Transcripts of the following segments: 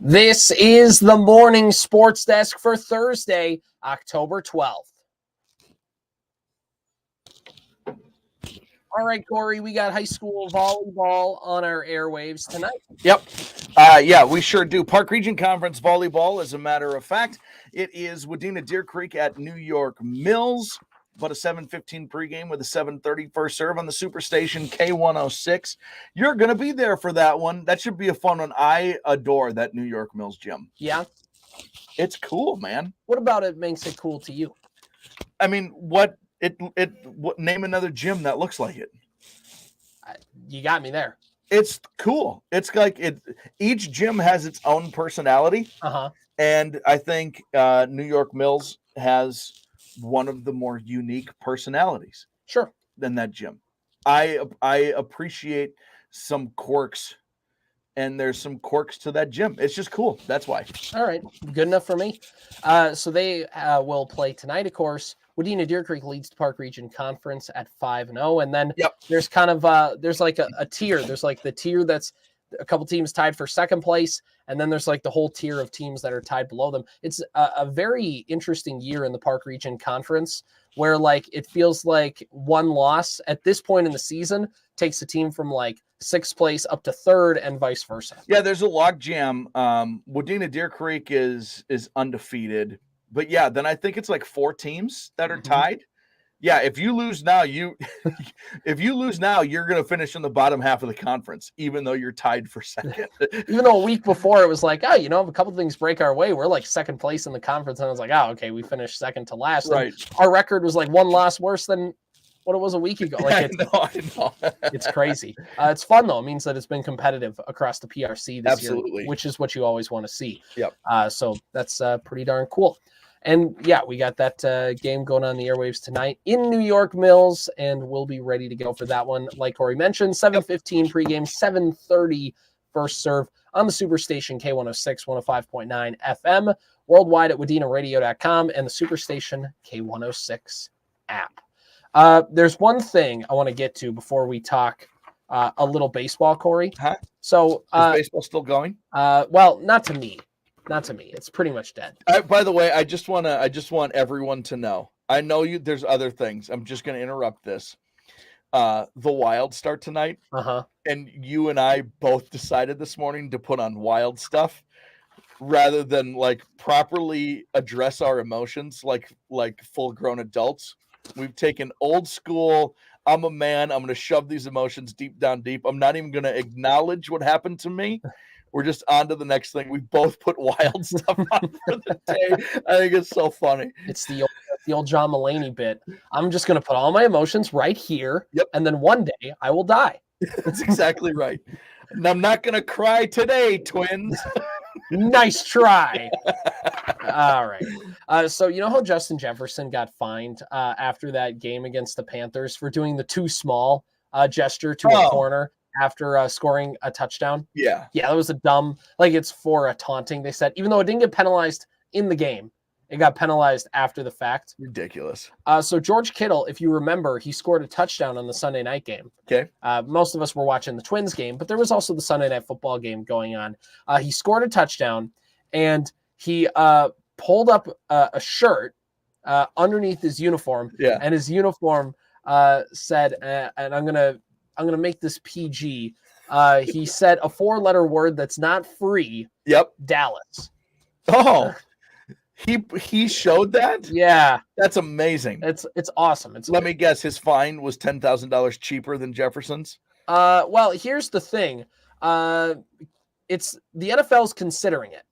This is the morning sports desk for Thursday, October 12th. All right, Corey, we got high school volleyball on our airwaves tonight. Yep. We sure do. Park Region Conference volleyball, as a matter of fact. It is Wadena Deer Creek at New York Mills. About a 7:15 pregame with a 7:30 first serve on the Superstation K106. You're going to be there for that one. That should be a fun one. I adore that New York Mills gym. Yeah? It's cool, man. What about it makes it cool to you? I mean, name another gym that looks like it. You got me there. It's cool. It's like each gym has its own personality. Uh-huh. And I think New York Mills has one of the more unique personalities. Sure. Than that gym. I appreciate some quirks, and there's some quirks to that gym. It's just cool. That's why. All right. Good enough for me. So they will play tonight, of course. Wadena Deer Creek leads the Park Region Conference at 5-0. And then there's kind of there's like a tier. There's like the tier that's a couple teams tied for second place. And then there's like the whole tier of teams that are tied below them. It's a very interesting year in the Park Region Conference where like it feels like one loss at this point in the season takes a team from like sixth place up to third and vice versa. Yeah, there's a log jam. Wadena Deer Creek is undefeated. But yeah, then I think it's like four teams that are tied. Yeah, if you lose now, you're going to finish in the bottom half of the conference, even though you're tied for second. Even though a week before it was like, if a couple things break our way, we're like second place in the conference. And I was like, okay, we finished second to last. Right. And our record was like one loss worse than what it was a week ago. Like I know. It's crazy. It's fun though. It means that it's been competitive across the PRC this year, which is what you always want to see. Yep. So that's pretty darn cool. And yeah, we got that game going on the airwaves tonight in New York Mills, and we'll be ready to go for that one. Like Corey mentioned, 7:15 pregame, 7:30 first serve on the Superstation K106, 105.9 FM, worldwide at WadenaRadio.com, and the Superstation K106 app. There's one thing I want to get to before we talk a little baseball, Corey. Huh? So is baseball still going? Well, not to me. Not to me. It's pretty much dead. By the way, I just want everyone to know. I know there's other things. I'm just going to interrupt this. The Wild start tonight. Uh-huh. And you and I both decided this morning to put on Wild stuff rather than like properly address our emotions like full-grown adults. We've taken old school, I'm a man, I'm going to shove these emotions deep down deep. I'm not even going to acknowledge what happened to me. We're just on to the next thing. We both put Wild stuff on for the day. I think it's so funny. It's the old John Mulaney bit. I'm just going to put all my emotions right here, and then one day I will die. That's exactly right. And I'm not going to cry today, twins. Nice try. All right. So you know how Justin Jefferson got fined after that game against the Panthers for doing the too small gesture to a corner after scoring a touchdown? Yeah, that was a dumb, like it's for a taunting, they said, even though it didn't get penalized in the game. It got penalized after the fact. Ridiculous. So George Kittle, if you remember, he scored a touchdown on the Sunday night game. Okay. Most of us were watching the Twins game, but there was also the Sunday night football game going on. He scored a touchdown, and he pulled up a shirt underneath his uniform. Yeah. And his uniform said, and I'm gonna make this PG. He said a 4-letter word that's not free. Yep. Dallas. Oh. He showed that? Yeah. That's amazing. It's awesome. Let me guess, his fine was $10,000 cheaper than Jefferson's? Well, here's the thing. It's the NFL's considering it.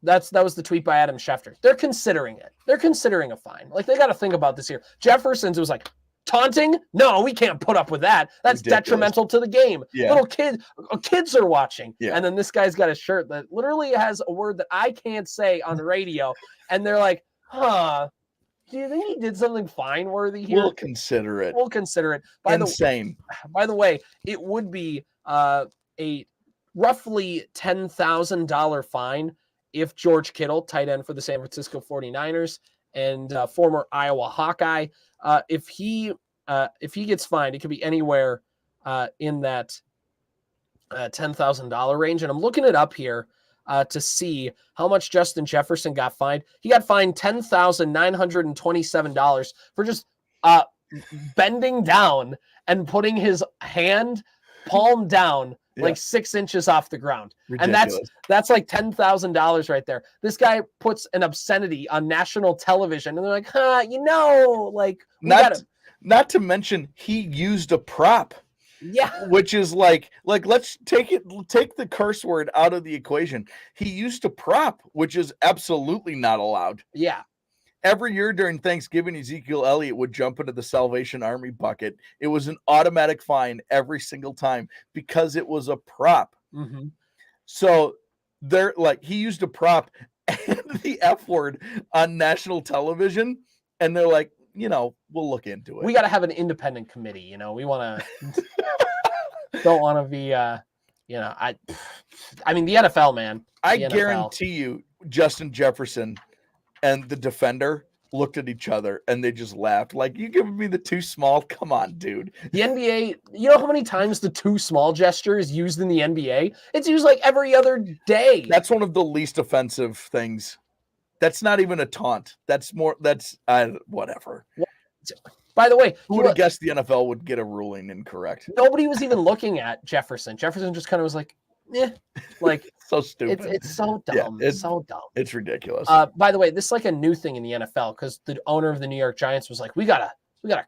That was the tweet by Adam Schefter. They're considering it. They're considering a fine. Like, they got to think about this here. Jefferson's, it was like, taunting? No, we can't put up with that. That's ridiculous. Detrimental to the game. Yeah. Little kids are watching. Yeah. And then this guy's got a shirt that literally has a word that I can't say on the radio. And they're like, do you think he did something fine worthy here? We'll consider it. Insane. By the way, it would be a roughly $10,000 fine if George Kittle, tight end for the San Francisco 49ers and former Iowa Hawkeye, if he gets fined, it could be anywhere in that $10,000 range. And I'm looking it up here. to see how much Justin Jefferson got fined. He got fined $10,927 for just bending down and putting his hand palm down like 6 inches off the ground. Ridiculous. And that's like $10,000 right there. This guy puts an obscenity on national television and they're like, like not to mention he used a prop. Yeah. Which is like let's take the curse word out of the equation. He used a prop, which is absolutely not allowed. Yeah. Every year during Thanksgiving, Ezekiel Elliott would jump into the Salvation Army bucket. It was an automatic fine every single time because it was a prop. Mm-hmm. So he used a prop and the F word on national television, and they're like, we'll look into it. We got to have an independent committee. We want to don't want to be, I mean, the NFL, man. I guarantee you, Justin Jefferson and the defender looked at each other and they just laughed. Like, you giving me the too small? Come on, dude. The NBA, you know how many times the too small gesture is used in the NBA? It's used like every other day. That's one of the least offensive things. That's not even a taunt. That's whatever. By the way, who would have guessed the NFL would get a ruling incorrect? Nobody was even looking at Jefferson. Jefferson just kind of was like, like so stupid. It's so dumb. Yeah, it's so dumb. It's ridiculous. By the way, this is like a new thing in the NFL because the owner of the New York Giants was like, we gotta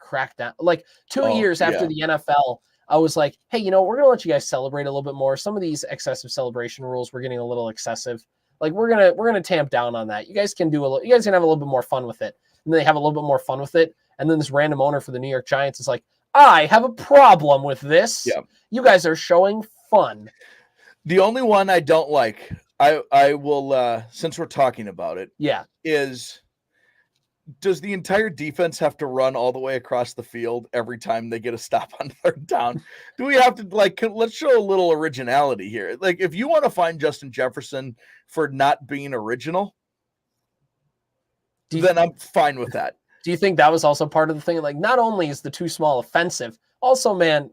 crack down. Like 2 years after the NFL, I was like, hey, we're gonna let you guys celebrate a little bit more. Some of these excessive celebration rules were getting a little excessive. Like we're gonna tamp down on that. You guys can have a little bit more fun with it. And then they have a little bit more fun with it. And then this random owner for the New York Giants is like, I have a problem with this. Yeah. You guys are showing fun. The only one I don't like, I will, since we're talking about it, is does the entire defense have to run all the way across the field every time they get a stop on third down? Do we have to, let's show a little originality here. Like, if you want to find Justin Jefferson for not being original, then I'm fine with that. Do you think that was also part of the thing? Like, not only is the too small offensive, also, man,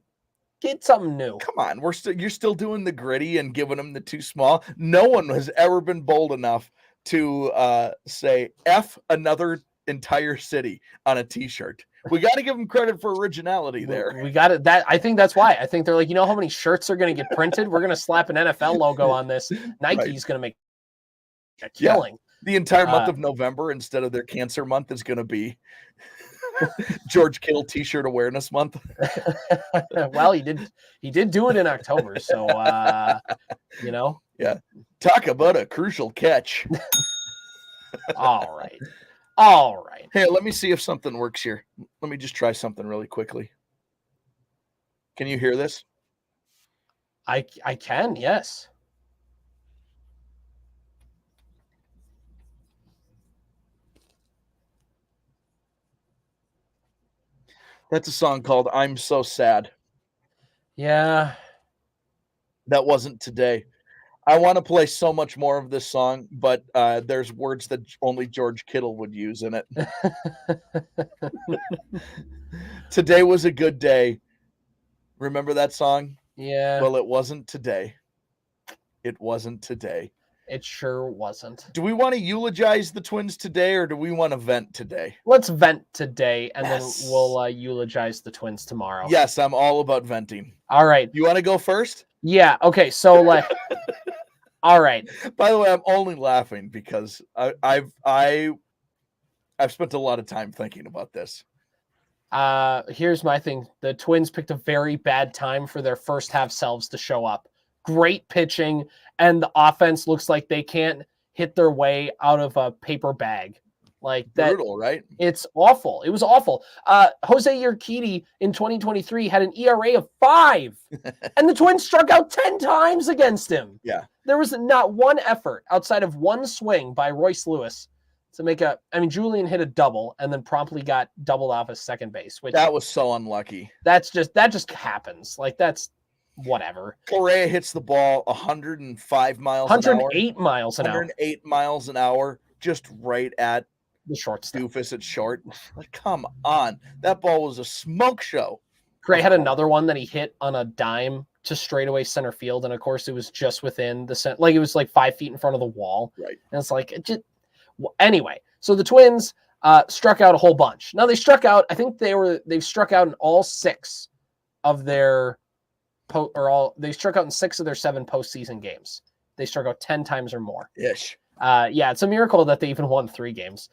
get something new. Come on, you're still doing the gritty and giving them the too small. No one has ever been bold enough to say F another entire city on a T-shirt. We got to give them credit for originality there. We got it. I think that's why. I think they're like, how many shirts are going to get printed? We're going to slap an NFL logo on this. Nike's going to make a killing. Yeah. The entire month of November, instead of their cancer month, is going to be George Kittle T-shirt awareness month. Well, he did do it in October, so Yeah. Talk about a crucial catch. All right. Hey, let me see if something works here. Let me just try something really quickly. Can you hear this? I can, yes. That's a song called I'm So Sad. Yeah. That wasn't today. I want to play so much more of this song, but there's words that only George Kittle would use in it. Today was a good day. Remember that song? Yeah. Well, it wasn't today. It wasn't today. It sure wasn't. Do we want to eulogize the Twins today, or do we want to vent today? Let's vent today, and then we'll eulogize the Twins tomorrow. Yes, I'm all about venting. All right. You want to go first? Yeah. Okay. So, all right. By the way, I'm only laughing because I've spent a lot of time thinking about this. Here's my thing. The Twins picked a very bad time for their first half selves to show up. Great pitching, and the offense looks like they can't hit their way out of a paper bag. Like that. Brutal, right? It's awful. It was awful. Jose Urquidy in 2023 had an ERA of 5, and the Twins struck out 10 times against him. Yeah. There was not one effort outside of one swing by Royce Lewis to make Julian hit a double and then promptly got doubled off his second base. Which that was so unlucky. That just happens. Like, that's whatever. Correa hits the ball 105 miles 108 miles an hour. 108 miles an hour, just right at the shortstop. Doofus at short. Like, come on. That ball was a smoke show. Correa had another one that he hit on a dime to straightaway center field, and of course it was just within the center, like it was like 5 feet in front of the wall. Right. And it's like anyway. So the Twins struck out a whole bunch. Now they struck out. I think they've struck out in all 6 of their they struck out in 6 of their 7 postseason games. They struck out 10 times or more. Ish. Yeah, it's a miracle that they even won 3 games.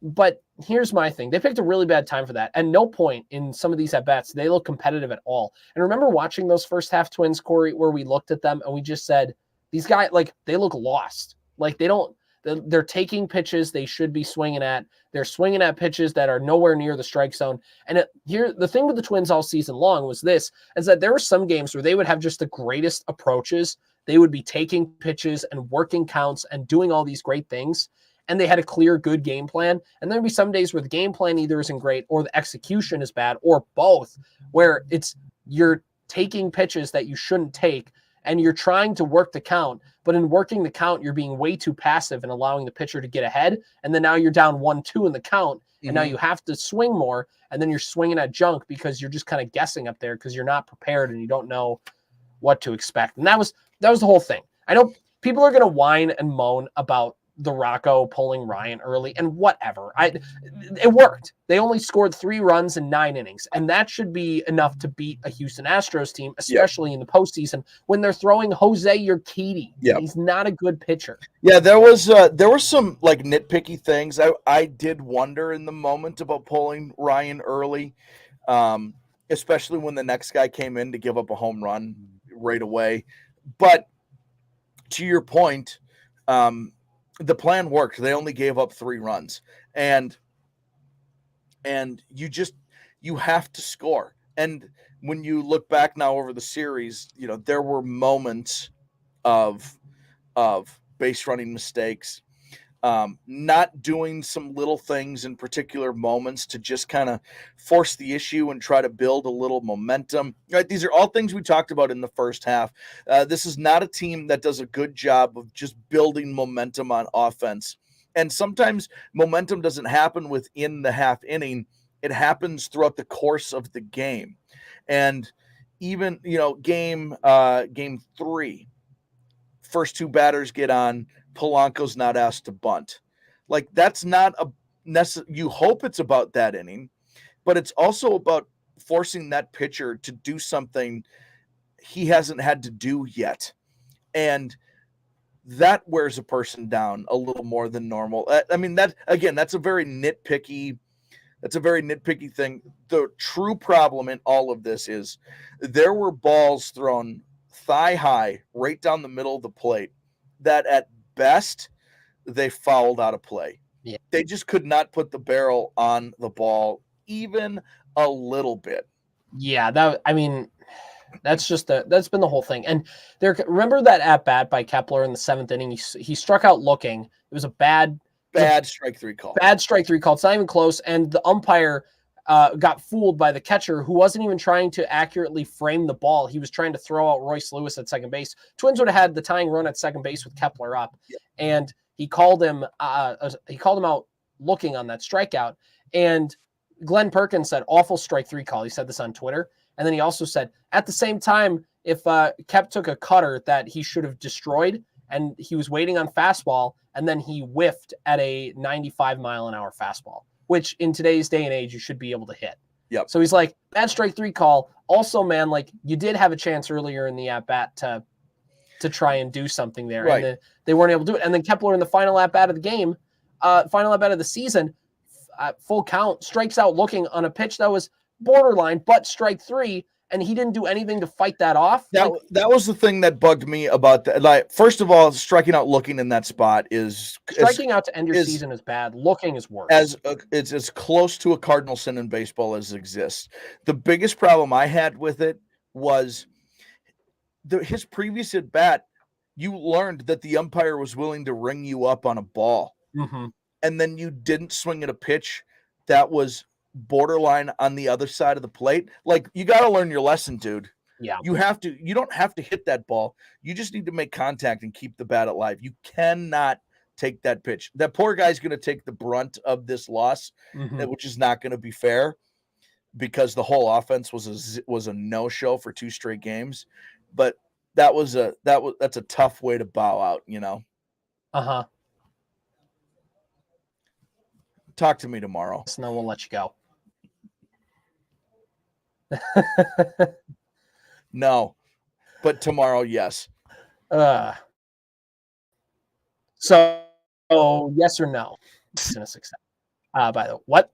But here's my thing. They picked a really bad time for that. At no point in some of these at-bats, they look competitive at all. And remember watching those first half Twins, Corey, where we looked at them and we just said, these guys, like, they look lost. Like, they're taking pitches they should be swinging at. They're swinging at pitches that are nowhere near the strike zone. And the thing with the Twins all season long was this, is that there were some games where they would have just the greatest approaches. They would be taking pitches and working counts and doing all these great things. And they had a clear, good game plan. And there'd be some days where the game plan either isn't great or the execution is bad or both, where you're taking pitches that you shouldn't take and you're trying to work the count. But in working the count, you're being way too passive and allowing the pitcher to get ahead. And then now you're down 1-2 in the count. And now you have to swing more. And then you're swinging at junk because you're just kind of guessing up there because you're not prepared and you don't know what to expect. And that was the whole thing. I know people are going to whine and moan about the Rocco pulling Ryan early and whatever. It worked. They only scored 3 runs in 9 innings, and that should be enough to beat a Houston Astros team, especially in the postseason when they're throwing Jose Urquidy. He's not a good pitcher. Yeah, there were some like nitpicky things. I did wonder in the moment about pulling Ryan early, especially when the next guy came in to give up a home run right away. But to your point, the plan worked. They only gave up 3 runs, and you have to score. And when you look back now over the series, there were moments of base running mistakes, not doing some little things in particular moments to just kind of force the issue and try to build a little momentum. Right? These are all things we talked about in the first half. This is not a team that does a good job of just building momentum on offense. And sometimes momentum doesn't happen within the half inning. It happens throughout the course of the game. And even, game 3, first 2 batters get on, Polanco's not asked to bunt. Like, that's not you hope it's about that inning, but it's also about forcing that pitcher to do something he hasn't had to do yet. And that wears a person down a little more than normal. I mean, that's a very nitpicky thing. The true problem in all of this is there were balls thrown thigh high right down the middle of the plate that at best they fouled out of play. Yeah. They just could not put the barrel on the ball even a little bit. Yeah, that's been the whole thing. And remember that at bat by Kepler in the 7th inning, he struck out looking. It was a bad strike 3 call. Bad strike 3 call. It's not even close. And the umpire got fooled by the catcher, who wasn't even trying to accurately frame the ball. He was trying to throw out Royce Lewis at second base. Twins would have had the tying run at second base with Kepler up, and he called him out looking on that strikeout. And Glenn Perkins said, awful strike 3 call. He said this on Twitter. And then he also said, at the same time, if Kep took a cutter that he should have destroyed, and he was waiting on fastball, and then he whiffed at a 95-mile-an-hour fastball, which in today's day and age, you should be able to hit. Yep. So he's like, bad strike 3 call. Also, man, like, you did have a chance earlier in the at-bat to try and do something there. Right. And they weren't able to do it. And then Kepler in the final at-bat of the game, final at-bat of the season, full count, strikes out looking on a pitch that was borderline, but strike 3, and he didn't do anything to fight that off. That was the thing that bugged me about that. Like, first of all, striking out looking in that spot is striking out to end your season is bad. Looking is worse. It's as close to a cardinal sin in baseball as exists. The biggest problem I had with it was his previous at bat. You learned that the umpire was willing to ring you up on a ball, and then you didn't swing at a pitch that was borderline on the other side of the plate. Like, you got to learn your lesson, dude. Yeah. You don't have to hit that ball. You just need to make contact and keep the bat alive. You cannot take that pitch. That poor guy's going to take the brunt of this loss, which is not going to be fair. because the whole offense was a no-show for 2 straight games. But that's a tough way to bow out, you know. Uh-huh. Talk to me tomorrow. And then we'll let you go. No, but tomorrow, yes. So, yes or no? It's a success. By the way, what?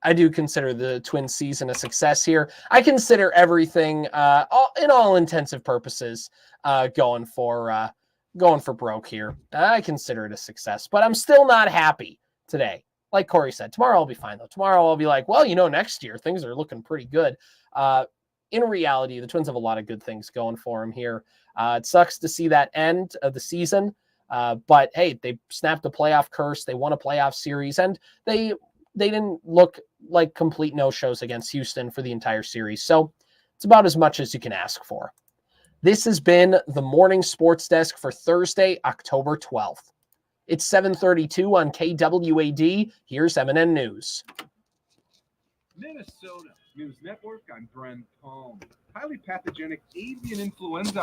I do consider the Twins season a success here. I consider everything, in all intensive purposes, going for broke here. I consider it a success, but I'm still not happy today. Like Corey said, tomorrow I'll be fine though. Tomorrow I'll be like, well, next year things are looking pretty good. In reality, the Twins have a lot of good things going for them here. It sucks to see that end of the season, but hey, they snapped a playoff curse. They won a playoff series, and they didn't look like complete no-shows against Houston for the entire series. So it's about as much as you can ask for. This has been the Morning Sports Desk for Thursday, October 12th. It's 7:32 on KWAD. Here's MNN News. Minnesota News Network, I'm Brent Palm. Highly pathogenic avian influenza